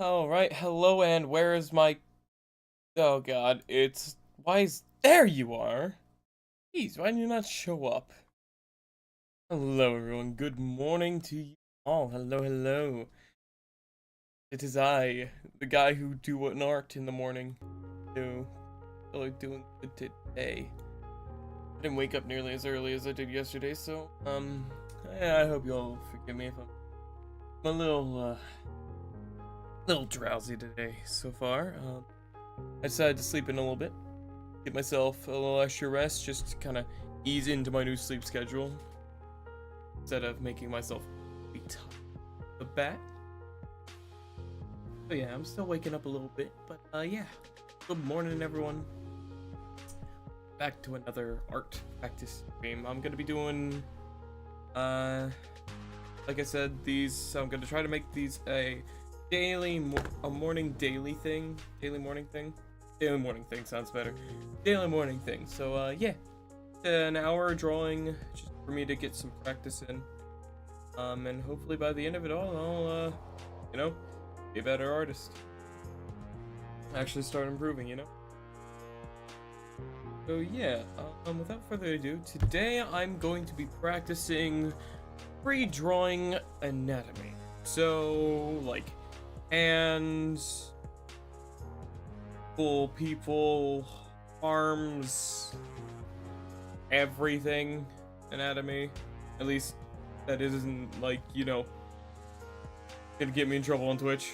Alright, hello, and where is my... Oh god, it's... Why is... There you are! Jeez, why did you not show up? Hello everyone, good morning to you all. Hello. It is I, the guy who do an art in the morning. So, really doing good today. I didn't wake up nearly as early as I did yesterday, so, yeah, I hope you'll forgive me if I'm a little drowsy today so far. I decided to sleep in a little bit, get myself a little extra rest, just to kind of ease into my new sleep schedule instead of making myself wait the bat. So yeah, I'm still waking up a little bit, but yeah. Good morning, everyone. Back to another art practice stream. I'm gonna be doing, like I said, I'm gonna try to make these a morning daily thing. Daily morning thing sounds better. Daily morning thing. So yeah, an hour drawing just for me to get some practice in. And hopefully by the end of it all, I'll be a better artist. Actually start improving, So yeah, without further ado, today I'm going to be practicing pre-drawing anatomy. So, like, hands, full people, arms, everything anatomy. At least that isn't, like, gonna get me in trouble on Twitch.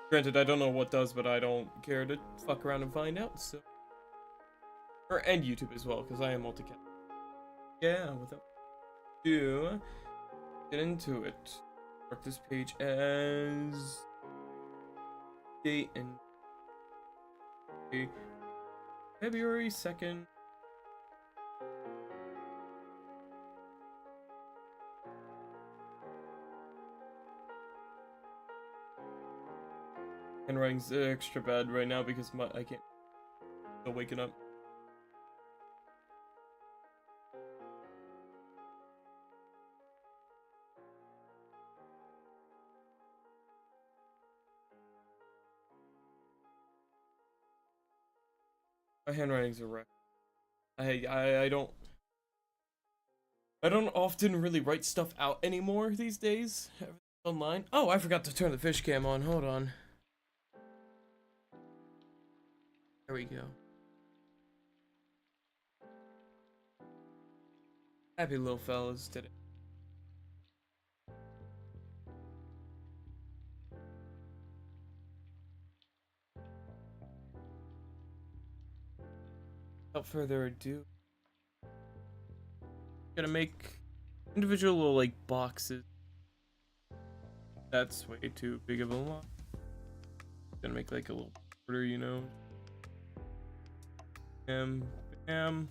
Granted, I don't know what does, but I don't care to fuck around and find out, so. And YouTube as well, because I am multicast. Yeah, without ado, get into it. Mark this page as date and February 2nd. Handwriting's extra bad right now because I can't. Still waking up. My handwriting's a wreck. I don't often really write stuff out anymore these days. Everything's online. Oh, I forgot to turn the fish cam on. Hold on. There we go. Happy little fellas today. Without further ado, gonna make individual little like boxes. That's way too big of a lot. Gonna make like a little border, Bam.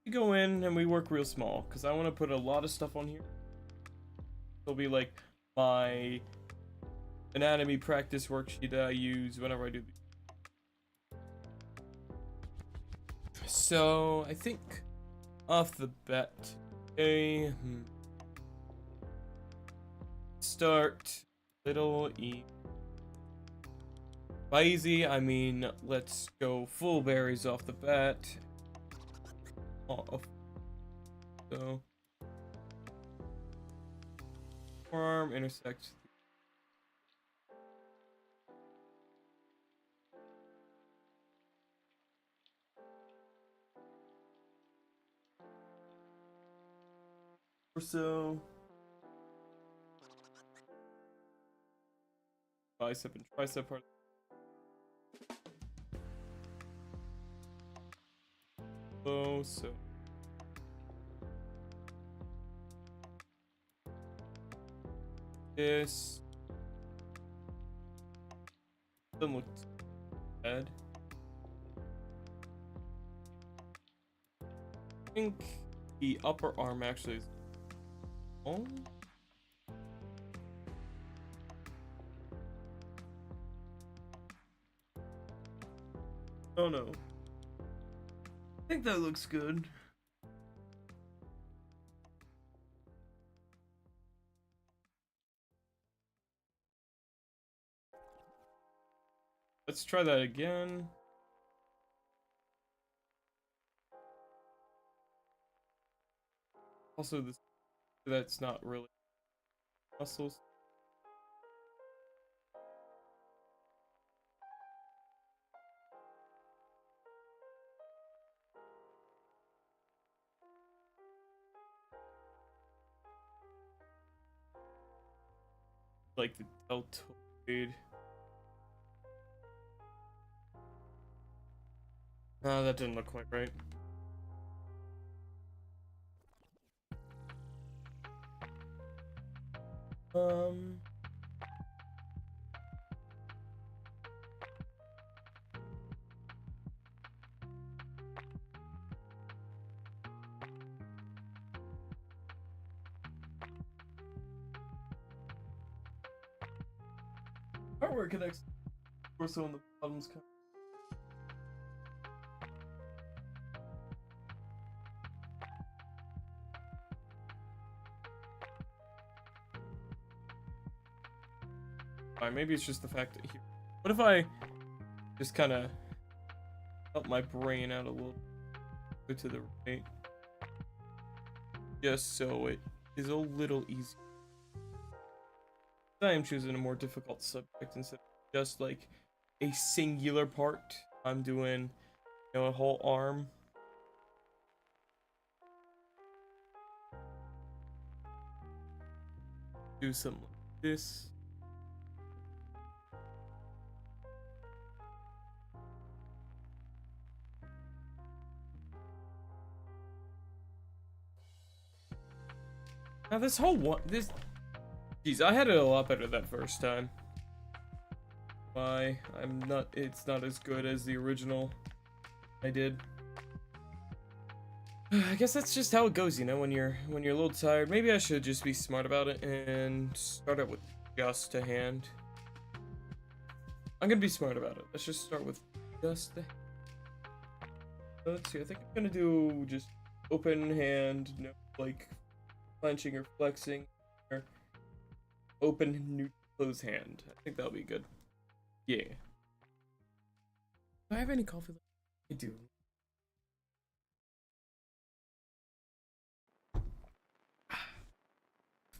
We go in and we work real small because I want to put a lot of stuff on here. It'll be like my anatomy practice worksheet that I use whenever I do these. So I think off the bat, start little e. By easy, I mean let's go full berries off the bat. So forearm intersects. Torso, bicep and tricep part. So this doesn't look bad. I think the upper arm actually is. Oh. Oh no. I think that looks good. let's try that again. Also, this that's not really muscles. Like the deltoid. That didn't look quite right. Artwork connects torso on the bottom's cut. Alright, maybe it's just the fact that here. What if I just kind of help my brain out a little bit to the right? Just so it is a little easier. I am choosing a more difficult subject instead of just like a singular part. I'm doing, you know, a whole arm. Do something like this. Now this whole one, geez, I had it a lot better that first time. Why? It's not as good as the original I did. I guess that's just how it goes, you know, when you're a little tired. Maybe I should just be smart about it and start out with just a hand. I'm gonna be smart about it. Let's just start with just the hand. Let's see, I think I'm gonna do just open hand, no, like clenching or flexing, or open, new, close hand. I think that'll be good. Yeah. Do I have any coffee? I do.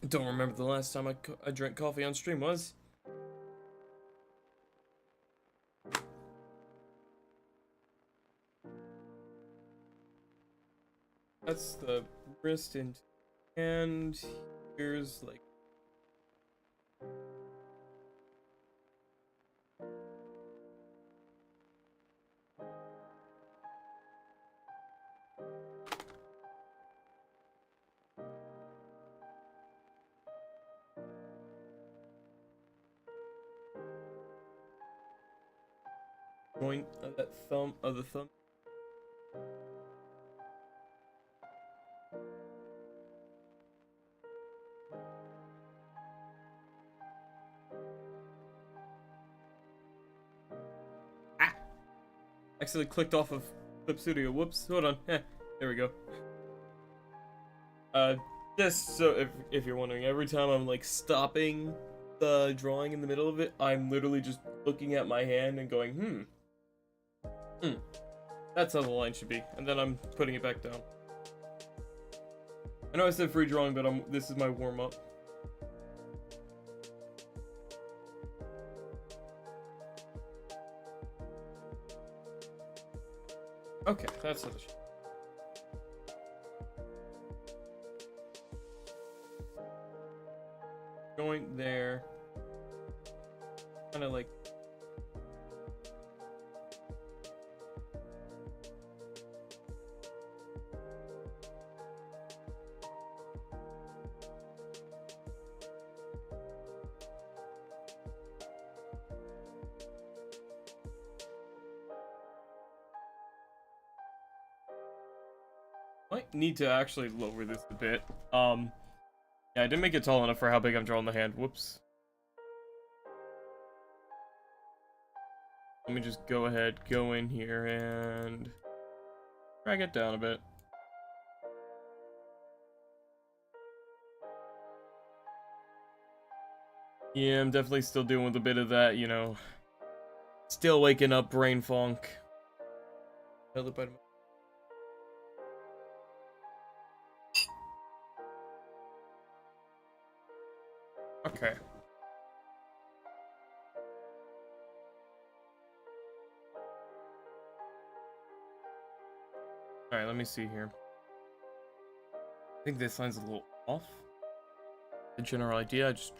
Don't remember the last time I drank coffee on stream was. That's the wrist and here's like joint of that thumb of the thumb. Actually clicked off of Clip Studio. Whoops. Hold on. There we go. Just so if you're wondering, every time I'm like stopping the drawing in the middle of it, I'm literally just looking at my hand and going, that's how the line should be, and then I'm putting it back down. I know I said free drawing, but this is my warm up. Okay, that's how the joint there. Kind of like might need to actually lower this a bit. Yeah, I didn't make it tall enough for how big I'm drawing the hand. Whoops. Let me just go ahead, go in here, and drag it down a bit. Yeah, I'm definitely still doing with a bit of that, you know, Still waking up, brain funk. Okay. Alright, let me see here. I think this line's a little off. The general idea, I just...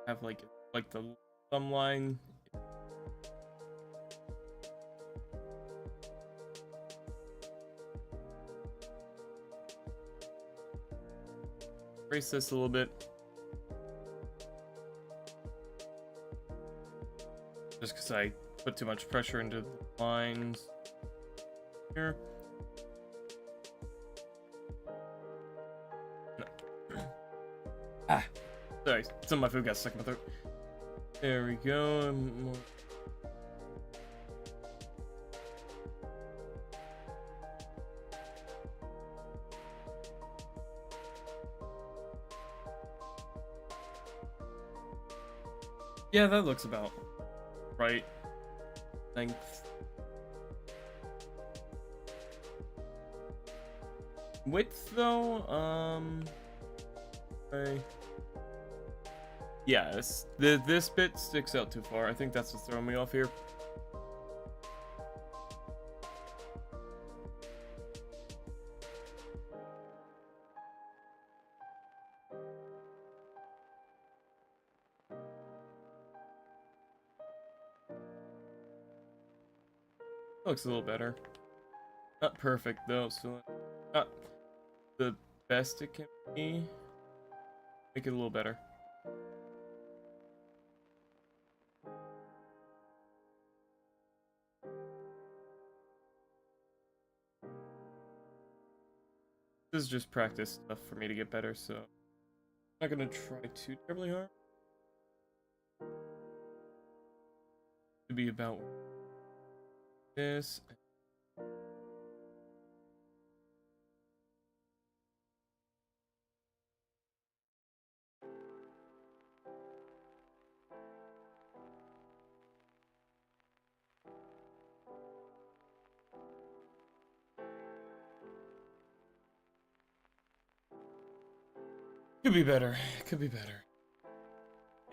have like the thumb line. Trace this a little bit. Just because I put too much pressure into the lines here. No. Ah, sorry, some of my food got stuck in my throat. There we go. Yeah, that looks about right. Length. Width though, okay. Yeah, this bit sticks out too far. I think that's what's throwing me off here. Looks a little better. Not perfect though, so not the best it can be. Make it a little better. This is just practice stuff for me to get better, so I'm not gonna try too terribly hard. To be about this. Could be better. Could be better.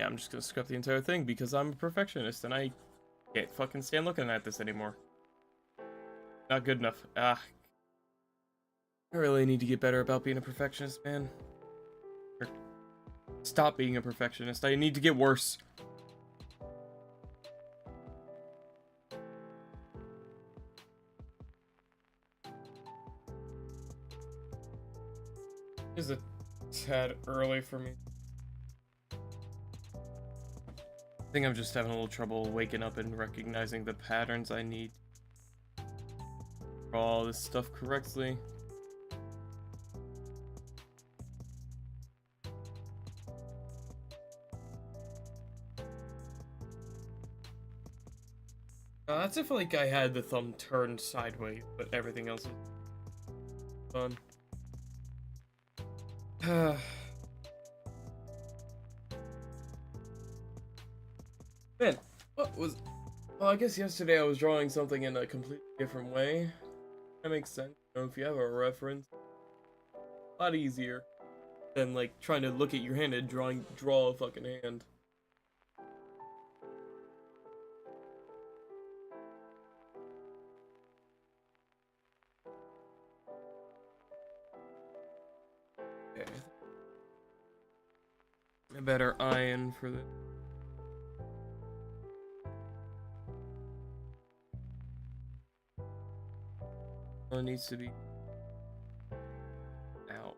Yeah, I'm just gonna scrap the entire thing because I'm a perfectionist and I can't fucking stand looking at this anymore. Not good enough. Ah. I really need to get better about being a perfectionist, man. Or stop being a perfectionist. I need to get worse. This is a tad early for me. I think I'm just having a little trouble waking up and recognizing the patterns I need to draw all this stuff correctly. That's if like I had the thumb turned sideways, but everything else is fun. Man, what was... Well, I guess yesterday I was drawing something in a completely different way. That makes sense. You know, if you have a reference, a lot easier than like trying to look at your hand and draw a fucking hand. Okay. A better iron for the... Well, it needs to be out.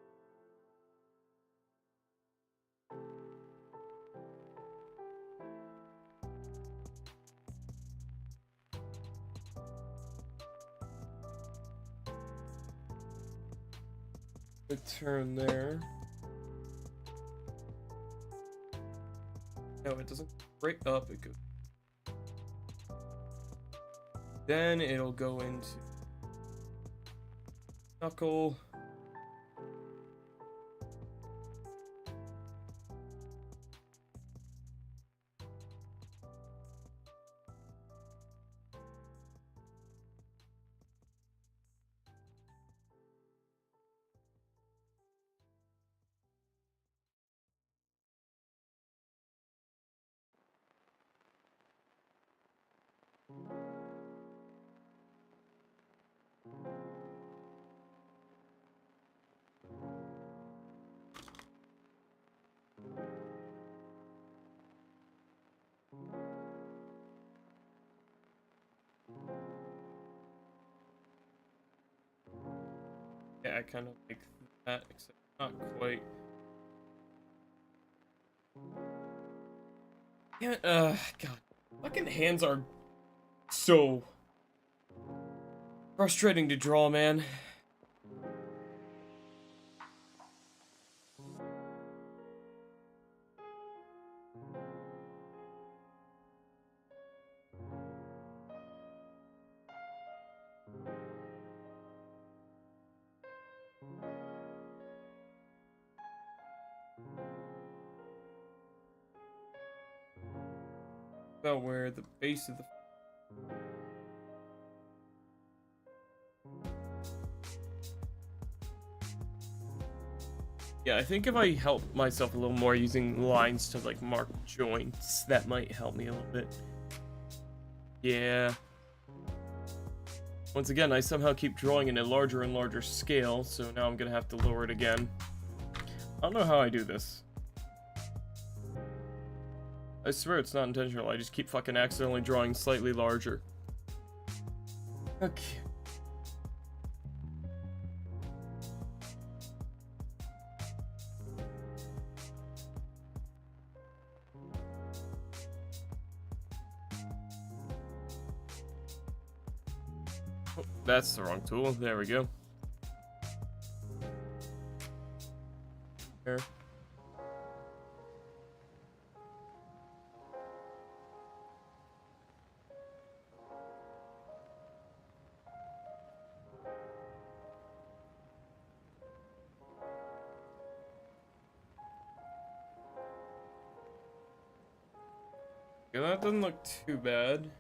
The turn there. No, it doesn't break up. It goes. Then it'll go into knuckle. Yeah, I kind of like that, except not quite. Yeah, God. Fucking hands are so frustrating to draw, man. About where the base of the... Yeah, I think if I help myself a little more using lines to, like, mark joints, that might help me a little bit. Yeah. Once again, I somehow keep drawing in a larger and larger scale, so now I'm gonna have to lower it again. I don't know how I do this. I swear it's not intentional, I just keep fucking accidentally drawing slightly larger. Okay. Oh, that's the wrong tool. There we go. There. Yeah, that doesn't look too bad.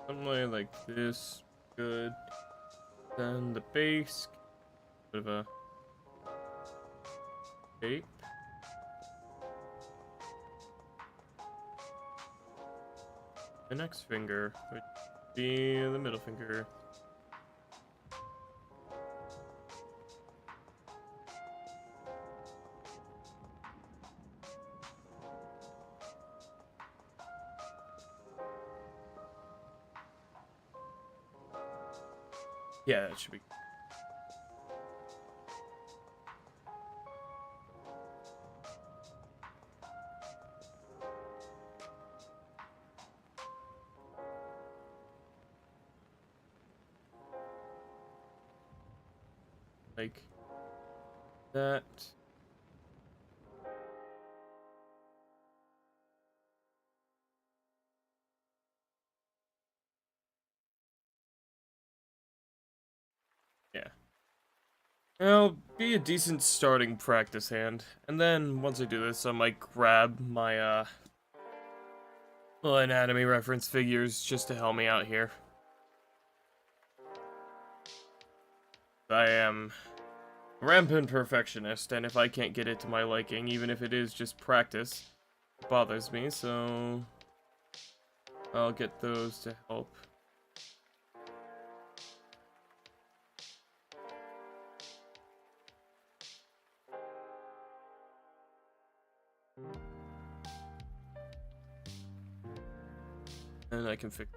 Something like this, good. Then the base, bit of a shape. The next finger would be the middle finger. Yeah, that should be. Like that. Yeah. It'll be a decent starting practice hand. And then once I do this, I might grab my little anatomy reference figures just to help me out here. I am a rampant perfectionist, and if I can't get it to my liking, even if it is just practice, it bothers me, so I'll get those to help. And I can fix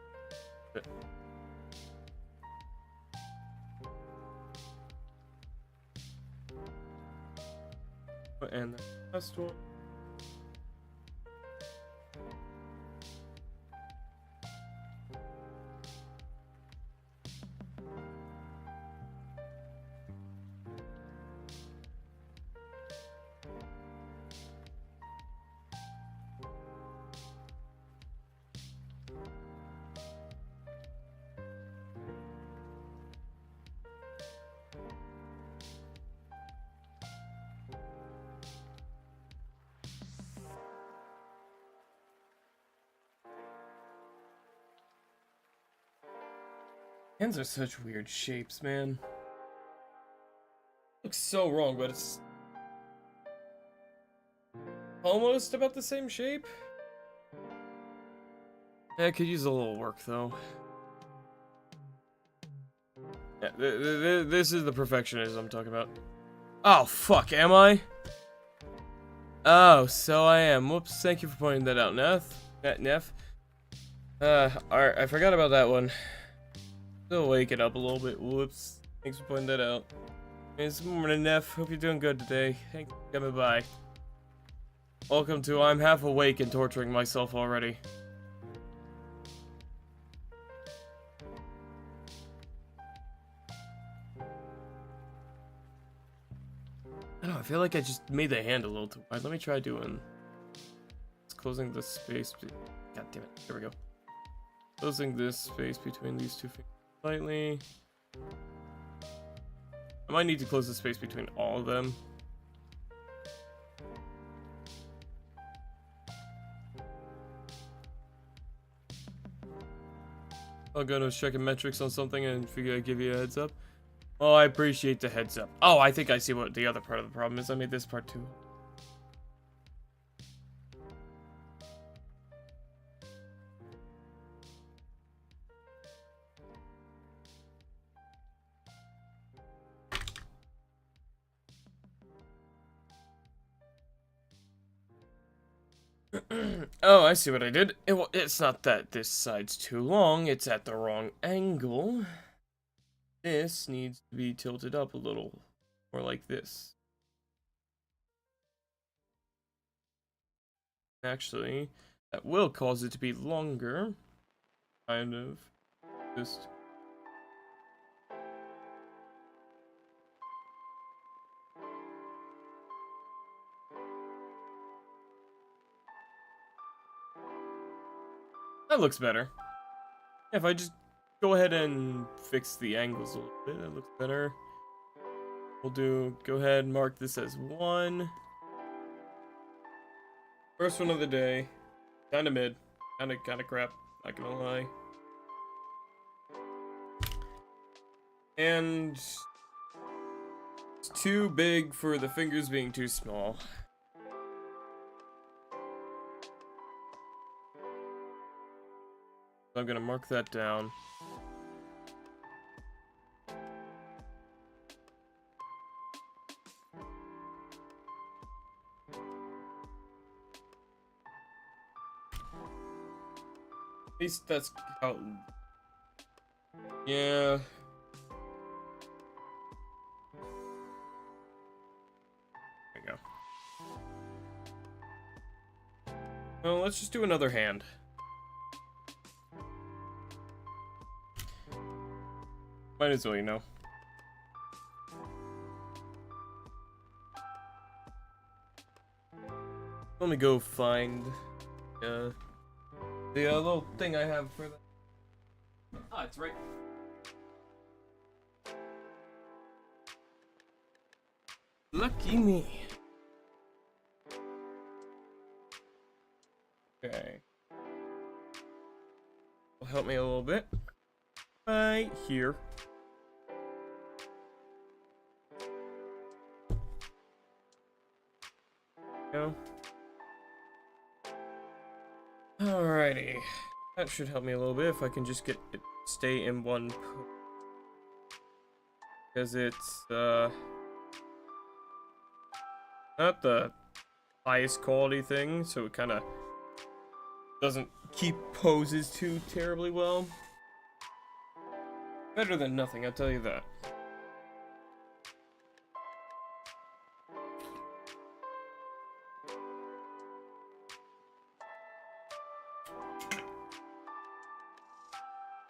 it. And the last one. Hands are such weird shapes, man. Looks so wrong, but it's almost about the same shape. Yeah, I could use a little work, though. Yeah, this is the perfectionism I'm talking about. Oh, fuck, am I? Oh, so I am. Whoops, thank you for pointing that out, Neff. Alright, I forgot about that one. Still waking up a little bit. Whoops. Thanks for pointing that out. Good morning, Neff. Hope you're doing good today. Thanks for coming by. Welcome to I'm half awake and torturing myself already. I don't know, I feel like I just made the hand a little too wide. Let me try doing... It's closing the space... God damn it. There we go. Closing this space between these two fingers slightly. I might need to close the space between all of them. I'll go to checking metrics on something and figure I'd give you a heads up. Oh, I appreciate the heads up. Oh, I think I see what the other part of the problem is. I made this part too. Oh, I see what I did. It's not that this side's too long, it's at the wrong angle. This needs to be tilted up a little, more like this. Actually, that will cause it to be longer. Kind of. Just... That looks better. If I just go ahead and fix the angles a little bit, that looks better. We'll go ahead and mark this as 1. First one of the day. Kinda mid. Kinda crap. Not gonna lie. And it's too big for the fingers being too small. So I'm gonna mark that down. At least that's how... Yeah. There we go. Well, let's just do another hand. Might as well, you know. Let me go find the little thing I have for that. Ah, it's right. Lucky me. Okay. Will help me a little bit. Right here. Go. Alrighty. That should help me a little bit if I can just get it stay in one pose. Because it's not the highest quality thing, so it kinda doesn't keep poses too terribly well. Better than nothing, I'll tell you that.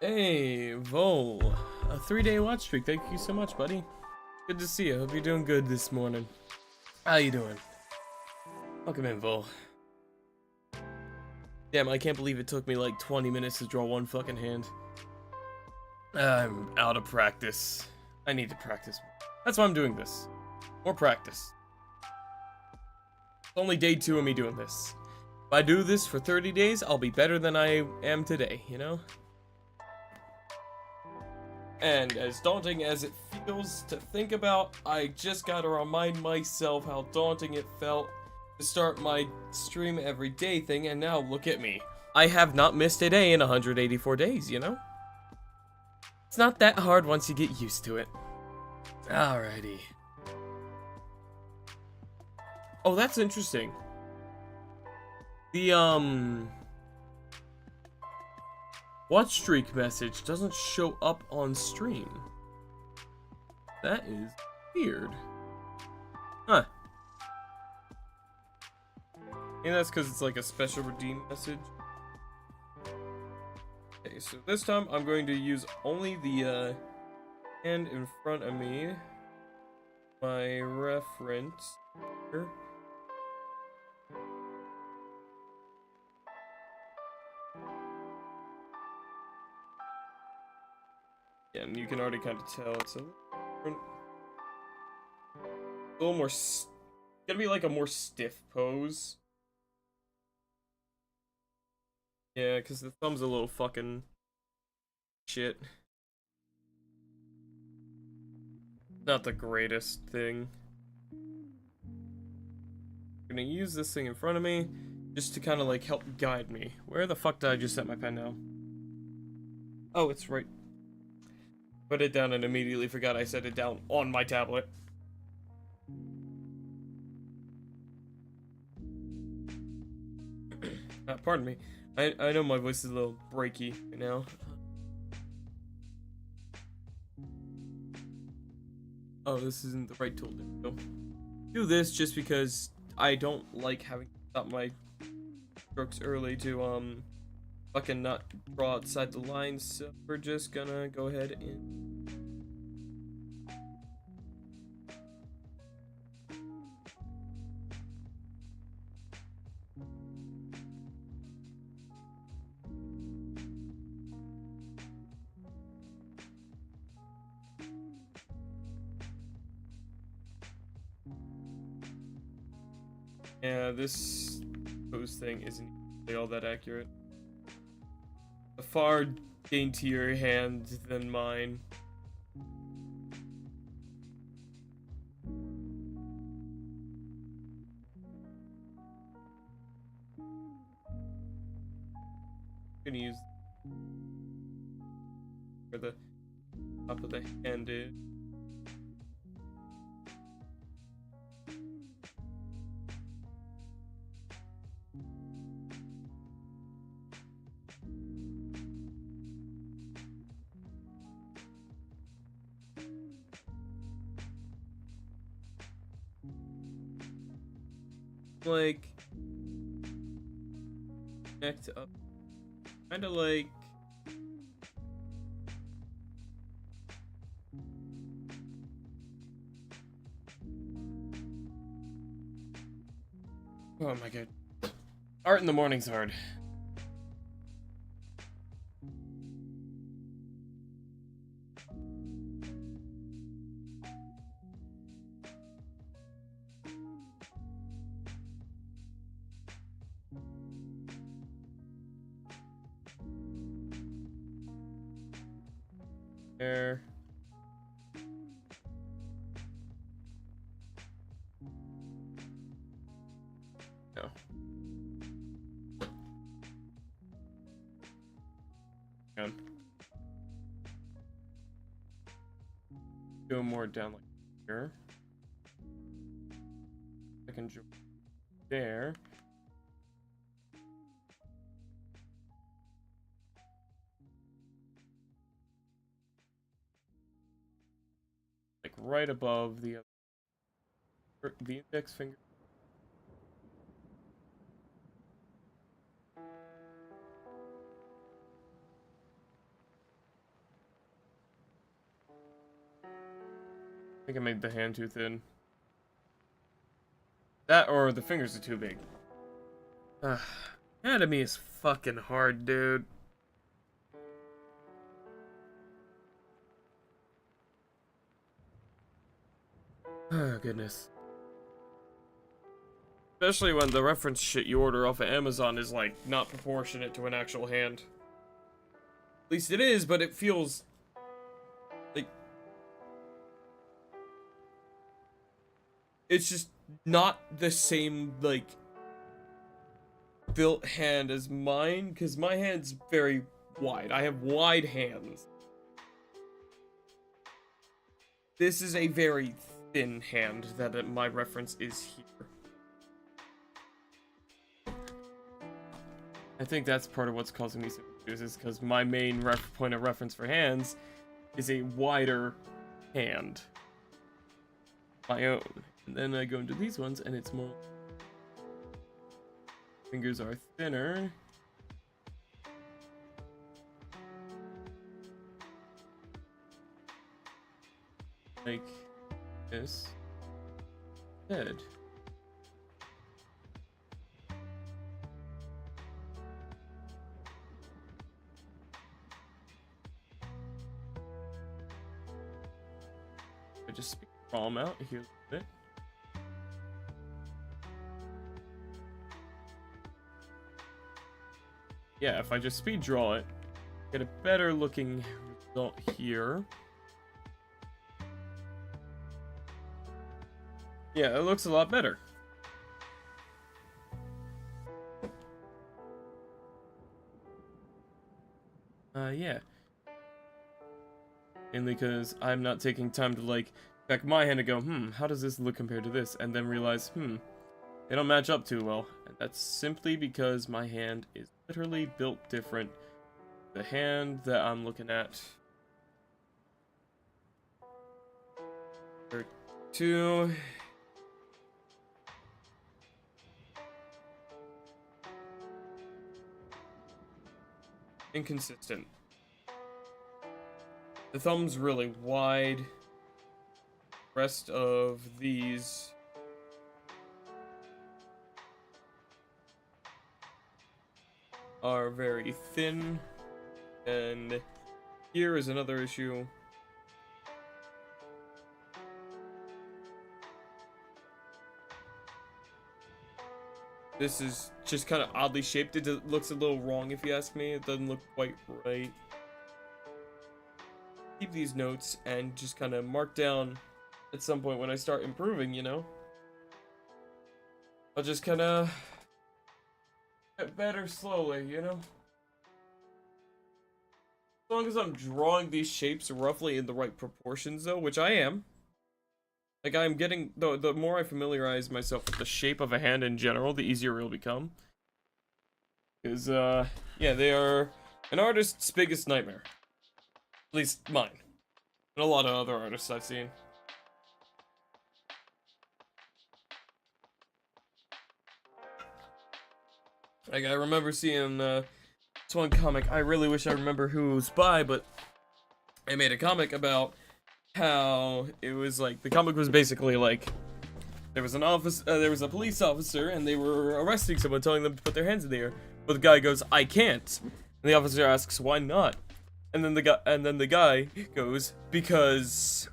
Hey, Vol. A 3-day watch streak. Thank you so much, buddy. Good to see you. Hope you're doing good this morning. How you doing? Welcome in, Vol. Damn, I can't believe it took me like 20 minutes to draw one fucking hand. I'm out of practice. I need to practice. That's why I'm doing this. More practice. It's only day 2 of me doing this. If I do this for 30 days, I'll be better than I am today, you know? And as daunting as it feels to think about, I just gotta remind myself how daunting it felt to start my stream every day thing, and now look at me. I have not missed a day in 184 days, you know? It's not that hard once you get used to it. Alrighty. Oh, that's interesting. The watch streak message doesn't show up on stream. That is weird. Huh. And that's because it's like a special redeem message. Okay, so this time I'm going to use only the hand in front of me. My reference here. Yeah, and you can already kind of tell it's a little more. Gonna be like a more stiff pose. Yeah, because the thumb's a little fucking shit. Not the greatest thing. I'm gonna use this thing in front of me just to kind of like help guide me. Where the fuck did I just set my pen now? Oh, it's right. Put it down and immediately forgot I set it down on my tablet. Pardon me. I know my voice is a little breaky right now. Oh, this isn't the right tool to go. Do this just because I don't like having to stop my strokes early to fucking not draw outside the lines, so we're just gonna go ahead and yeah, this pose thing isn't really all that accurate. A far daintier hand than mine. I'm gonna use where the top of the hand is. Like connect up, kind of like oh my god, art in the morning's hard. There. No. Go more down like here. I can jump there. Like right above the index finger. I think I made the hand too thin. That or the fingers are too big. Anatomy is fucking hard, dude. Oh, goodness. Especially when the reference shit you order off of Amazon is, like, not proportionate to an actual hand. At least it is, but it feels... like... it's just not the same, like... built hand as mine, because my hand's very wide. I have wide hands. This is a very thin hand that my reference is here. I think that's part of what's causing me some issues, is because my main point of reference for hands is a wider hand. My own. And then I go into these ones, and it's more... Fingers are thinner. Like this. Head. I just draw them out here a bit. Yeah, if I just speed draw it, get a better looking result here. Yeah, it looks a lot better. Yeah. Mainly because I'm not taking time to, like, check my hand and go, how does this look compared to this? And then realize, they don't match up too well. And that's simply because my hand is literally built different. The hand that I'm looking at. Or two. Inconsistent. The thumb's really wide. Rest of these are very thin. And here is another issue. This is just kind of oddly shaped. It looks a little wrong if you ask me. It doesn't look quite right. Keep these notes and just kind of mark down at some point when I start improving, you know? I'll just kind of get better slowly, you know? As long as I'm drawing these shapes roughly in the right proportions, though, which I am. Like, I'm getting, the more I familiarize myself with the shape of a hand in general, the easier it'll become. Because, yeah, they are an artist's biggest nightmare. At least mine. And a lot of other artists I've seen. Like, I remember seeing, this one comic, I really wish I remember who it was by, but I made a comic about how it was like, the comic was basically like, there was a police officer, and they were arresting someone, telling them to put their hands in the air. But the guy goes, "I can't." And the officer asks, "Why not?" And then the guy goes, "Because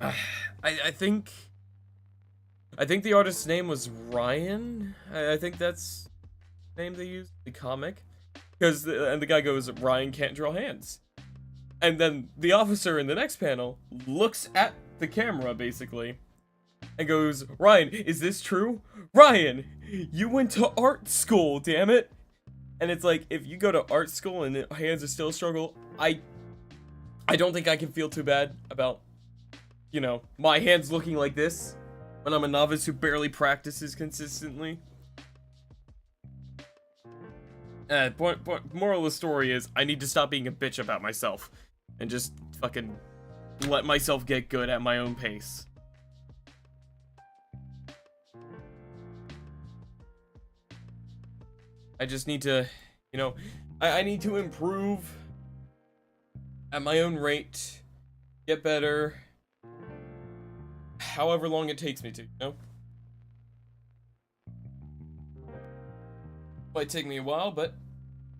I think the artist's name was Ryan. I think that's the name they used in the comic." And the guy goes, "Ryan can't draw hands." And then the officer in the next panel looks at the camera, basically, and goes, "Ryan, is this true? Ryan, you went to art school, damn it!" And it's like, if you go to art school and hands are still a struggle, I don't think I can feel too bad about, you know, my hands looking like this when I'm a novice who barely practices consistently. Moral of the story is, I need to stop being a bitch about myself and just fucking let myself get good at my own pace. I just need to, you know, I need to improve at my own rate, get better, however long it takes me to, you know? Might take me a while, but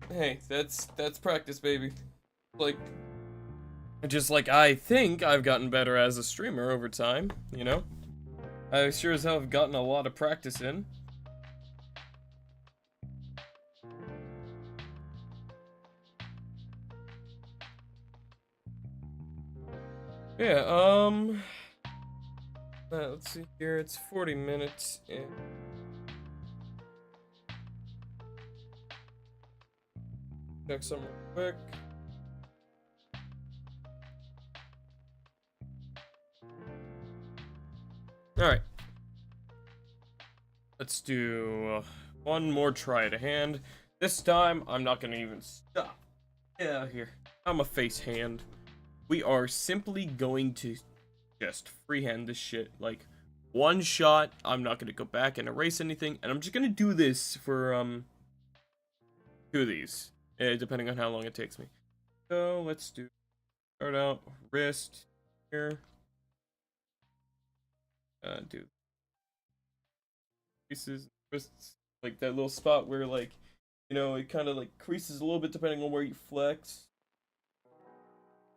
hey, that's practice, baby. Like, just like I think I've gotten better as a streamer over time, you know? I sure as hell have gotten a lot of practice in. Yeah, let's see here, it's 40 minutes in. Check some real quick. Alright. Let's do one more try at a hand. This time, I'm not gonna even stop. Yeah, here. I'm a face hand. We are simply going to just freehand this shit. Like, one shot. I'm not gonna go back and erase anything. And I'm just gonna do this for, two of these. Depending on how long it takes me. So, let's do, start out, wrist, here. Do creases, wrists, like that little spot where, like, you know, it kind of like creases a little bit depending on where you flex.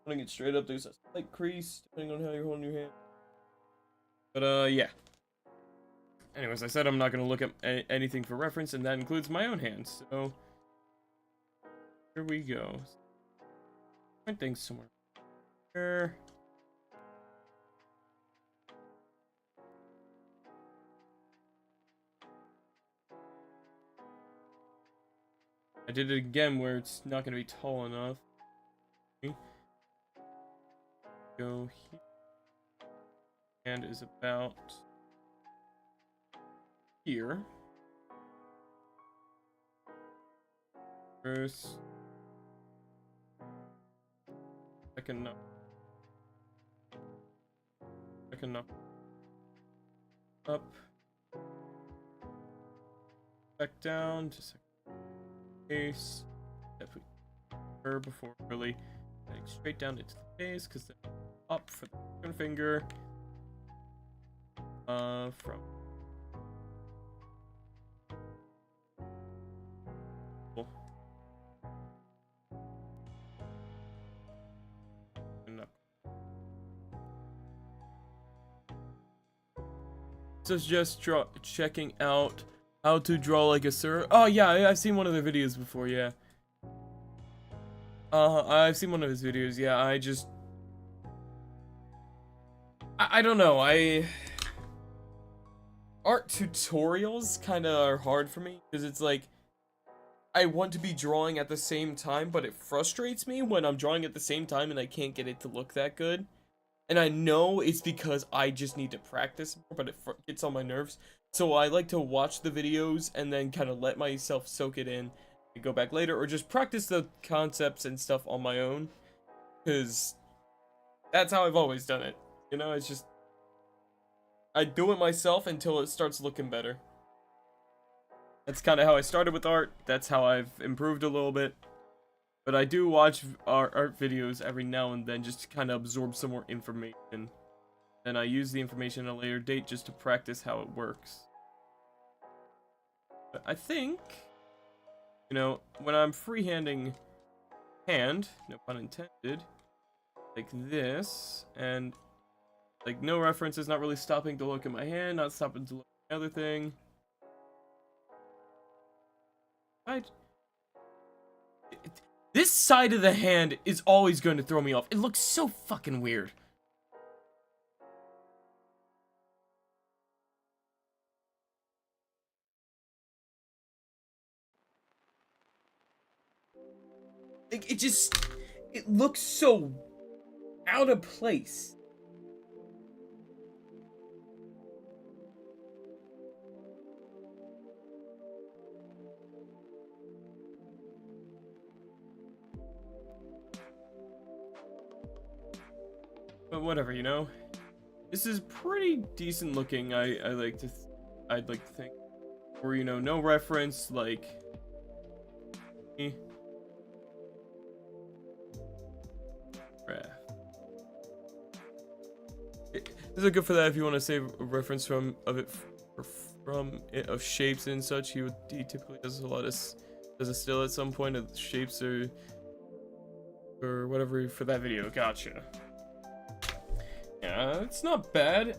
Holding it straight up, there's a slight crease depending on how you're holding your hand. But yeah. Anyways, I said I'm not gonna look at anything for reference, and that includes my own hands. So here we go. Point things somewhere here. I did it again where it's not gonna be tall enough. Go here. And is about here. First. Second up. Second up. Up. Back down. Just face. Definitely her before really heading straight down into the face, because then up for the second finger. From so it's just checking out how to draw like a sir. Oh yeah, I've seen one of the videos before. Yeah. I've seen one of his videos. Yeah, I don't know. Art tutorials kind of are hard for me because it's like I want to be drawing at the same time, but it frustrates me when I'm drawing at the same time and I can't get it to look that good. And I know it's because I just need to practice more, but it gets on my nerves. So I like to watch the videos and then kind of let myself soak it in and go back later, or just practice the concepts and stuff on my own, because that's how I've always done it. You know, it's just I do it myself until it starts looking better. That's kind of how I started with art. That's how I've improved a little bit. But I do watch art videos every now and then just to kind of absorb some more information. And I use the information at a later date just to practice how it works. But I think, you know, when I'm freehanding hand, no pun intended, like this, and like no references, not really stopping to look at my hand, not stopping to look at the other thing. This side of the hand is always going to throw me off. It looks so fucking weird. It looks so out of place. But whatever, you know. This is pretty decent looking. I'd like to think, or you know, no reference, like. This is good for that if you want to save a reference of shapes and such. He typically does a still at some point of shapes or whatever for that video. Gotcha. Yeah, it's not bad.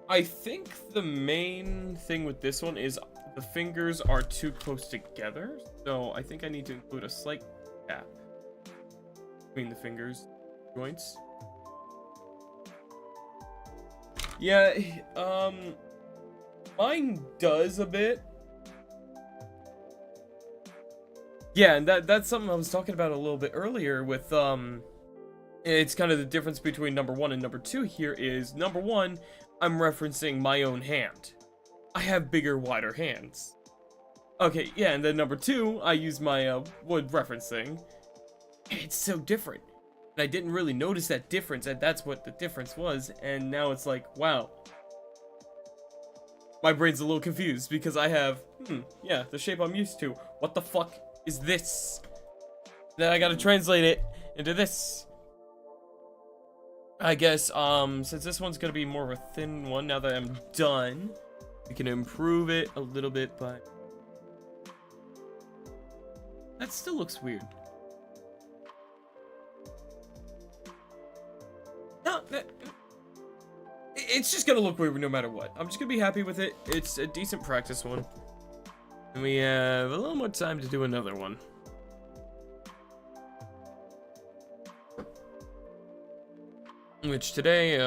I think the main thing with this one is the fingers are too close together, so I think I need to include a slight gap between the fingers joints. Yeah, mine does a bit. Yeah, and that's something I was talking about a little bit earlier with, it's kind of the difference between number 1 and number 2 here is, number 1, I'm referencing my own hand. I have bigger, wider hands. Okay, yeah, and then number 2, I use my wood reference thing. It's so different. And I didn't really notice that difference, and that's what the difference was. And now it's like, wow. My brain's a little confused because I have, yeah, the shape I'm used to. What the fuck is this? Then I gotta translate it into this. I guess, since this one's gonna be more of a thin one now that I'm done, we can improve it a little bit, but that still looks weird. No, it's just gonna look weird no matter what. I'm just gonna be happy with it. It's a decent practice one. And we have a little more time to do another one. Which today,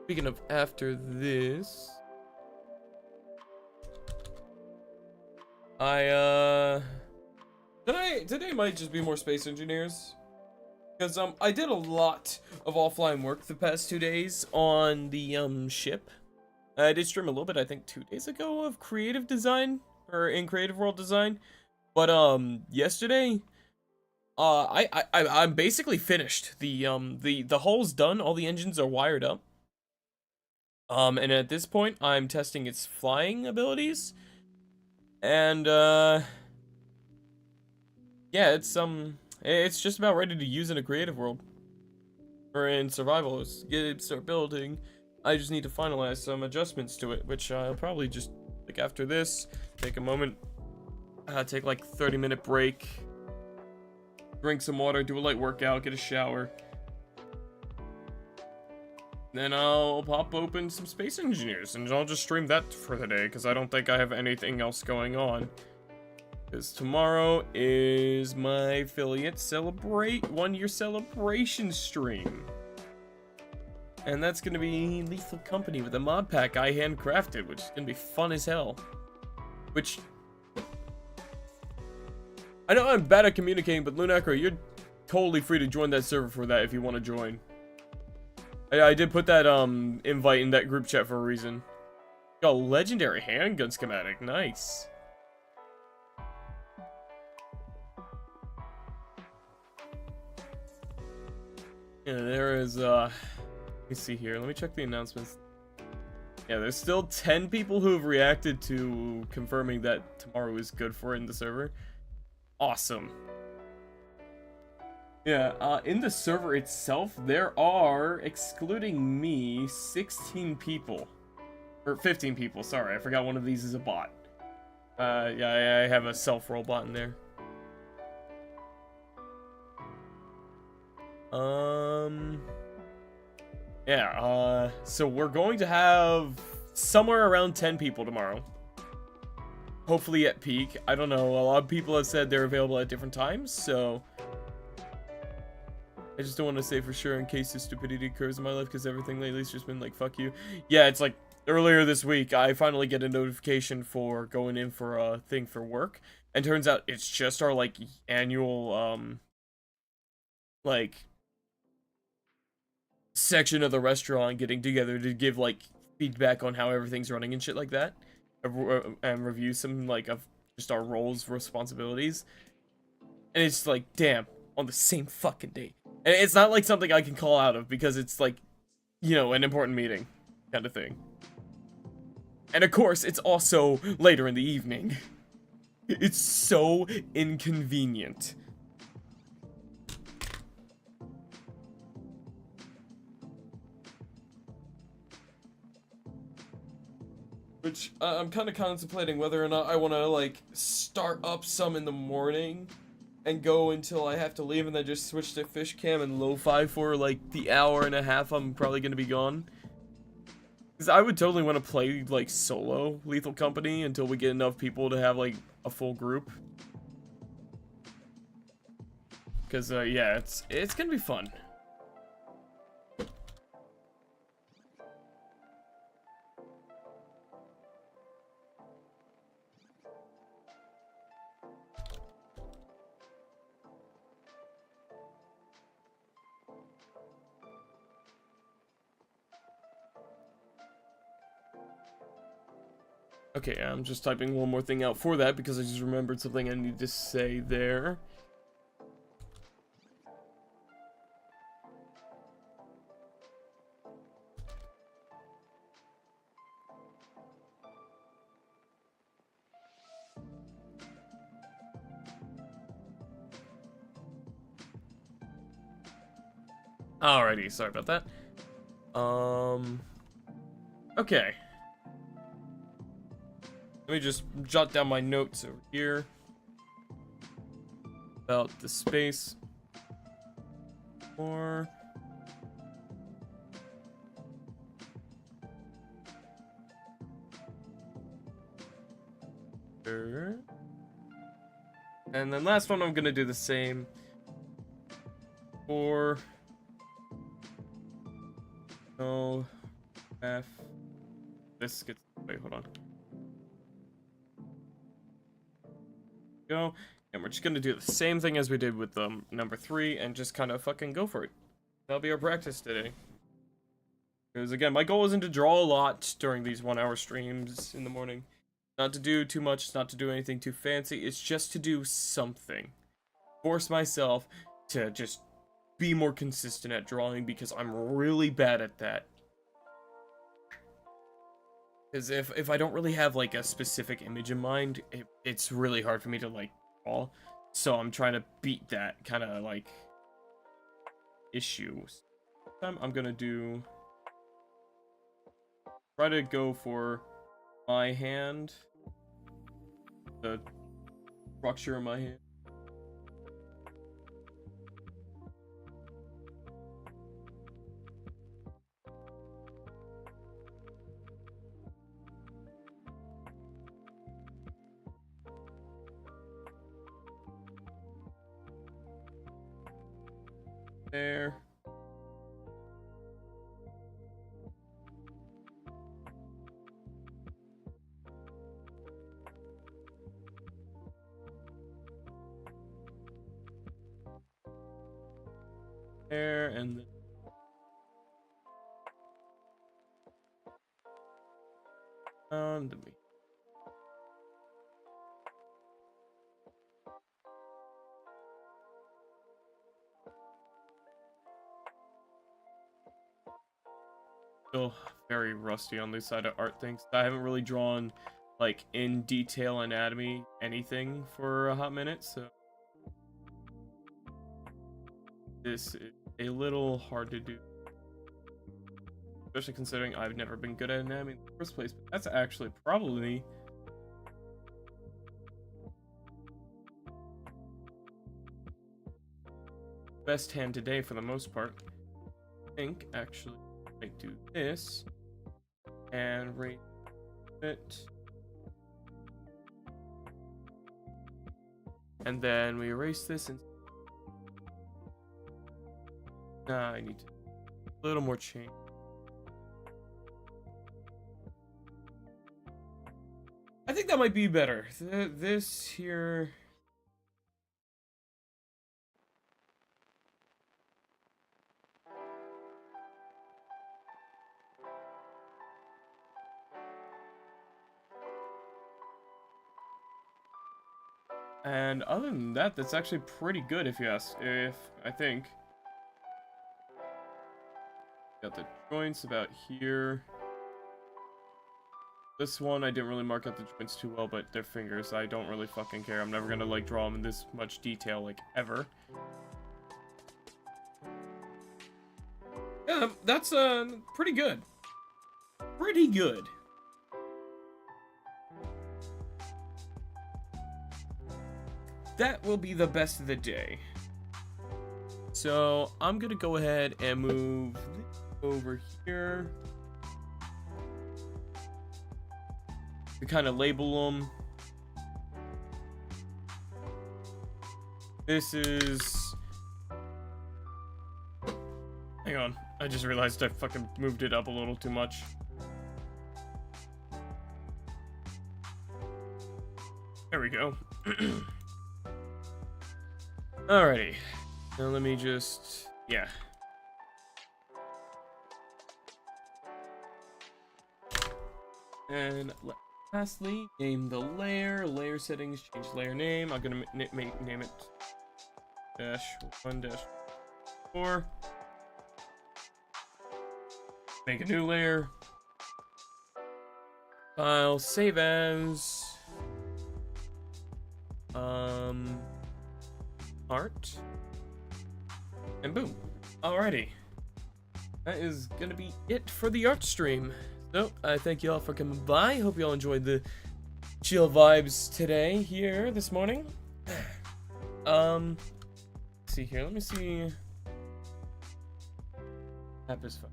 speaking of after this, today might just be more space engineers. Because, I did a lot of offline work the past 2 days on the, ship. I did stream a little bit, I think 2 days ago, of creative design, or in creative world design. But, yesterday, I'm basically finished. The hull's done, all the engines are wired up. And at this point, I'm testing its flying abilities. And, yeah, it's just about ready to use in a creative world. Or in survival, start building. I just need to finalize some adjustments to it, which I'll probably just, like, after this, take a moment, take like 30-minute break, drink some water, do a light workout, get a shower. Then I'll pop open some Space Engineers, and I'll just stream that for the day, because I don't think I have anything else going on. Because tomorrow is my affiliate 1-year celebration stream. And that's going to be Lethal Company with a mod pack I handcrafted, which is going to be fun as hell. Which, I know I'm bad at communicating, but Lunacro, you're totally free to join that server for that if you want to join. I did put that invite in that group chat for a reason. Got a legendary handgun schematic, nice. Yeah, there is, let me see here. Let me check the announcements. Yeah, there's still 10 people who have reacted to confirming that tomorrow is good for it in the server. Awesome. Yeah, in the server itself, there are, excluding me, 16 people. Or 15 people, sorry. I forgot one of these is a bot. Yeah, I have a self-roll bot in there. Yeah, so we're going to have somewhere around 10 people tomorrow. Hopefully at peak. I don't know, a lot of people have said they're available at different times, so I just don't want to say for sure in case the stupidity occurs in my life, because everything lately's just been like, fuck you. Yeah, it's like, earlier this week, I finally get a notification for going in for a thing for work, and turns out it's just our, like, annual, like, section of the restaurant getting together to give, like, feedback on how everything's running and shit like that, and review some, like, of just our roles, responsibilities, and it's like, damn, on the same fucking day. And it's not like something I can call out of, because it's like, you know, an important meeting kind of thing. And of course, it's also later in the evening. It's so inconvenient. Which, I'm kind of contemplating whether or not I want to, like, start up some in the morning and go until I have to leave, and then just switch to fish cam and lo-fi for, like, the hour and a half I'm probably going to be gone. Because I would totally want to play, like, solo Lethal Company until we get enough people to have, like, a full group. Because, yeah, it's going to be fun. Okay, I'm just typing one more thing out for that because I just remembered something I need to say there. Alrighty, sorry about that. Okay. Let me just jot down my notes over here about the space. Or sure. And then last one, I'm gonna do the same for no F. This gets wait, hold on. Go, and we're just gonna do the same thing as we did with number 3 and just kind of fucking go for it. That'll be our practice today. Because again, my goal isn't to draw a lot during these 1-hour streams in the morning. Not to do too much, not to do anything too fancy. It's just to do something. Force myself to just be more consistent at drawing because I'm really bad at that. Because if I don't really have like a specific image in mind, it's really hard for me to like draw. So I'm trying to beat that kind of like issue. I'm gonna try to go for my hand, the structure of my hand. There. There, and then me. Still very rusty on this side of art things. I haven't really drawn like in detail anatomy anything for a hot minute, so this is a little hard to do, especially considering I've never been good at anatomy in the first place. But that's actually probably best hand today for the most part. I think actually I do this and raise it, and then we erase this and I need a little more change. I think that might be better. This here. And other than that, that's actually pretty good if you ask. I think. Got the joints about here. This one, I didn't really mark out the joints too well, but they're fingers. I don't really fucking care. I'm never gonna, like, draw them in this much detail, like, ever. Yeah, that's, pretty good. Pretty good. That will be the best of the day. So, I'm gonna go ahead and move this over here. To kind of label them. This is... Hang on. I just realized I fucking moved it up a little too much. There we go. Alrighty. Now let me just... Yeah. And let Lastly, name the layer settings, change layer name. I'm gonna name it -1-4. Make a new layer. File, save as art, and boom. Alrighty, that is gonna be it for the art stream. So I thank you all for coming by. Hope you all enjoyed the chill vibes today here this morning. Let's see here. Let me see. App is fun.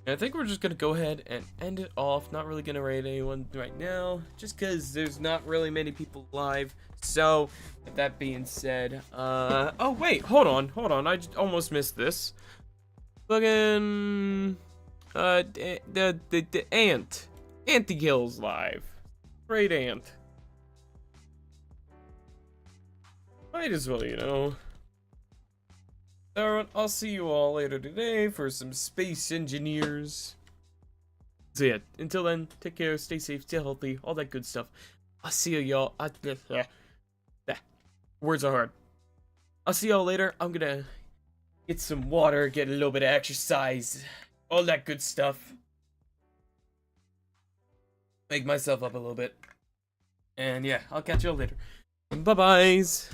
I think we're just gonna go ahead and end it off. Not really gonna raid anyone right now, just because there's not really many people live. So, with that being said, oh wait, hold on, I just almost missed this. Fucking, the ant, Anti-Kills live. Great ant. Might as well, you know. Alright, I'll see you all later today for some Space Engineers. So yeah, until then, take care, stay safe, stay healthy, all that good stuff. I'll see you, y'all. Words are hard. I'll see y'all later. I'm gonna get some water, get a little bit of exercise, all that good stuff. Make myself up a little bit. And yeah, I'll catch y'all later. Bye-byes.